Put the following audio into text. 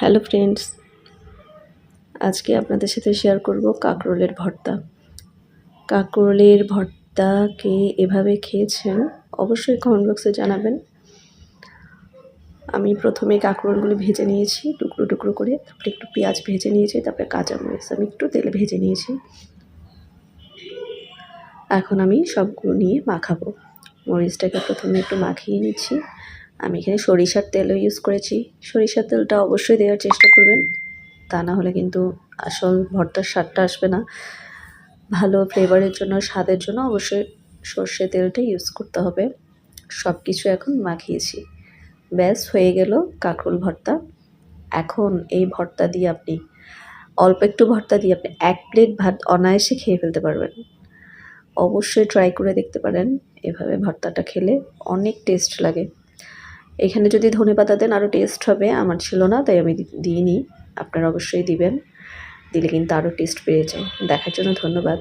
Hello friends, আজকে আপনাদের সাথে শেয়ার করব কাঁকরোলের ভর্তা। কাঁকরোলের ভর্তা কে এভাবে খেয়েছেন অবশ্যই কমেন্ট বক্সে জানাবেন। আমি প্রথমে কাঁকরোলগুলো ভেজে নিয়েছি টুকরো টুকরো করে, তারপরে একটু পেঁয়াজ ভেজে নিয়েছি, তারপরে কাঁচামরিচ আমি একটু তেলে ভেজে নিয়েছি। এখন আমি সবগুলো নিয়ে মাখাবো। মরিচটাকে প্রথমে একটু মাখিয়ে নিচ্ছি। আমি এখানে সরিষার তেলও ইউজ করেছি। সরিষার তেলটা অবশ্যই দেওয়ার চেষ্টা করবেন, তা না হলে কিন্তু আসল ভর্তার স্বাদটা আসবে না। ভালো ফ্লেভারের জন্য, স্বাদের জন্য অবশ্যই সর্ষে তেলটা ইউজ করতে হবে। সব কিছু এখন মাখিয়েছি, ব্যাস হয়ে গেল কাঁকরোল ভর্তা। এখন এই ভর্তা দিয়ে আপনি অল্প একটু ভর্তা দিয়ে আপনি 1 প্লেট ভাত অনায়াসে খেয়ে ফেলতে পারবেন। অবশ্যই ট্রাই করে দেখতে পারেন, এভাবে ভর্তাটা খেলে অনেক টেস্ট লাগে। এখানে যদি ধনেপাতা দেন আরও টেস্ট হবে, আমার ছিল না তাই আমি দিইনি। আপনারা অবশ্যই দিবেন, দিলে কিন্তু আরও টেস্ট পেয়ে যায়। দেখার জন্য ধন্যবাদ।